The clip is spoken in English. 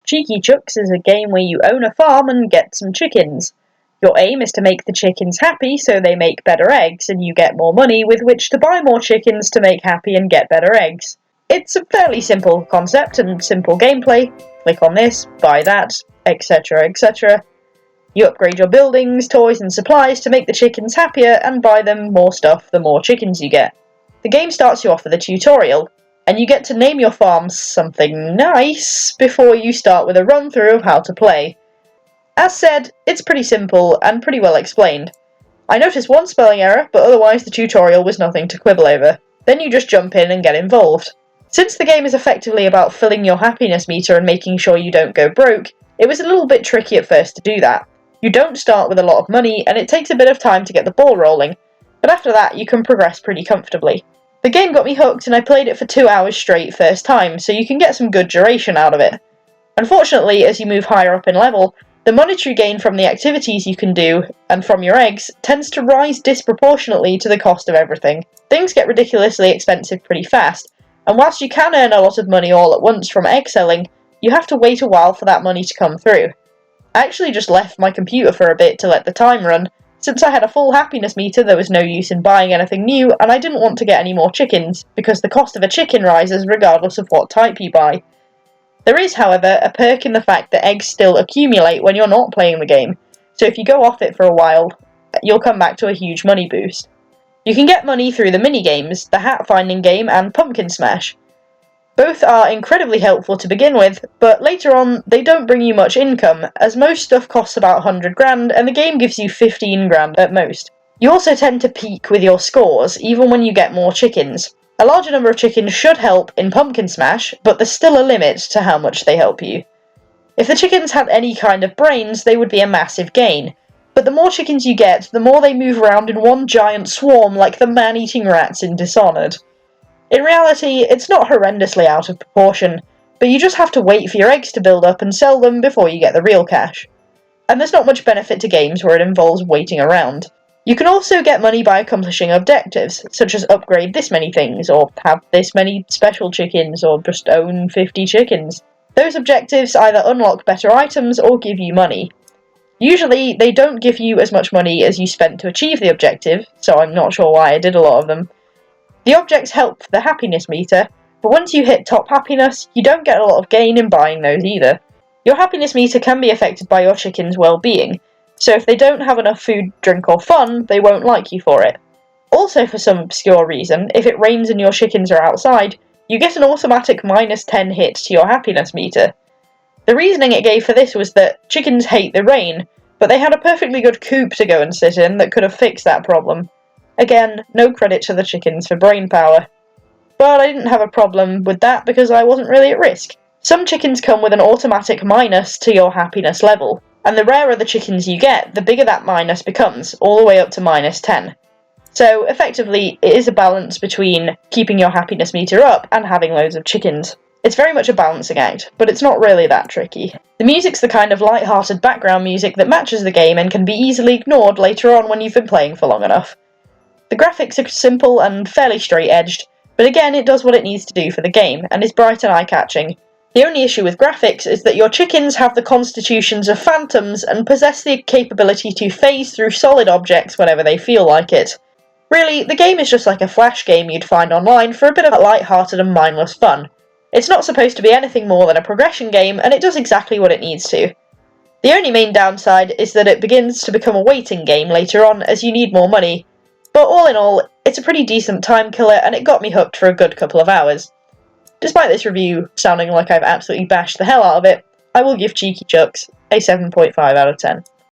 Cheeky Chooks is a game where you own a farm and get some chickens. Your aim is to make the chickens happy so they make better eggs, and you get more money with which to buy more chickens to make happy and get better eggs. It's a fairly simple concept and simple gameplay. Click on this, buy that, etc, etc. You upgrade your buildings, toys and supplies to make the chickens happier and buy them more stuff the more chickens you get. The game starts you off with a tutorial, and you get to name your farm something nice before you start with a run-through of how to play. As said, it's pretty simple and pretty well explained. I noticed one spelling error, but otherwise the tutorial was nothing to quibble over. Then you just jump in and get involved. Since the game is effectively about filling your happiness meter and making sure you don't go broke, it was a little bit tricky at first to do that. You don't start with a lot of money, and it takes a bit of time to get the ball rolling, but after that you can progress pretty comfortably. The game got me hooked and I played it for 2 hours straight first time, so you can get some good duration out of it. Unfortunately, as you move higher up in level, the monetary gain from the activities you can do, and from your eggs, tends to rise disproportionately to the cost of everything. Things get ridiculously expensive pretty fast, and whilst you can earn a lot of money all at once from egg selling, you have to wait a while for that money to come through. I actually just left my computer for a bit to let the time run. Since I had a full happiness meter, there was no use in buying anything new, and I didn't want to get any more chickens, because the cost of a chicken rises regardless of what type you buy. There is, however, a perk in the fact that eggs still accumulate when you're not playing the game, so if you go off it for a while, you'll come back to a huge money boost. You can get money through the mini-games, the hat-finding game and Pumpkin Smash. Both are incredibly helpful to begin with, but later on they don't bring you much income, as most stuff costs about 100 grand and the game gives you 15 grand at most. You also tend to peak with your scores, even when you get more chickens. A larger number of chickens should help in Pumpkin Smash, but there's still a limit to how much they help you. If the chickens had any kind of brains, they would be a massive gain, but the more chickens you get, the more they move around in one giant swarm like the man-eating rats in Dishonored. In reality, it's not horrendously out of proportion, but you just have to wait for your eggs to build up and sell them before you get the real cash. And there's not much benefit to games where it involves waiting around. You can also get money by accomplishing objectives, such as upgrade this many things, or have this many special chickens, or just own 50 chickens. Those objectives either unlock better items or give you money. Usually, they don't give you as much money as you spent to achieve the objective, so I'm not sure why I did a lot of them. The objects help the happiness meter, but once you hit top happiness, you don't get a lot of gain in buying those either. Your happiness meter can be affected by your chicken's well-being, so if they don't have enough food, drink or fun, they won't like you for it. Also, for some obscure reason, if it rains and your chickens are outside, you get an automatic -10 hit to your happiness meter. The reasoning it gave for this was that chickens hate the rain, but they had a perfectly good coop to go and sit in that could have fixed that problem. Again, no credit to the chickens for brain power. But I didn't have a problem with that because I wasn't really at risk. Some chickens come with an automatic minus to your happiness level, and the rarer the chickens you get, the bigger that minus becomes, all the way up to -10. So, effectively, it is a balance between keeping your happiness meter up and having loads of chickens. It's very much a balancing act, but it's not really that tricky. The music's the kind of light-hearted background music that matches the game and can be easily ignored later on when you've been playing for long enough. The graphics are simple and fairly straight-edged, but again it does what it needs to do for the game, and is bright and eye-catching. The only issue with graphics is that your chickens have the constitutions of phantoms and possess the capability to phase through solid objects whenever they feel like it. Really, the game is just like a flash game you'd find online for a bit of light-hearted and mindless fun. It's not supposed to be anything more than a progression game, and it does exactly what it needs to. The only main downside is that it begins to become a waiting game later on as you need more money. But all in all, it's a pretty decent time killer and it got me hooked for a good couple of hours. Despite this review sounding like I've absolutely bashed the hell out of it, I will give Cheeky Chooks a 7.5 out of 10.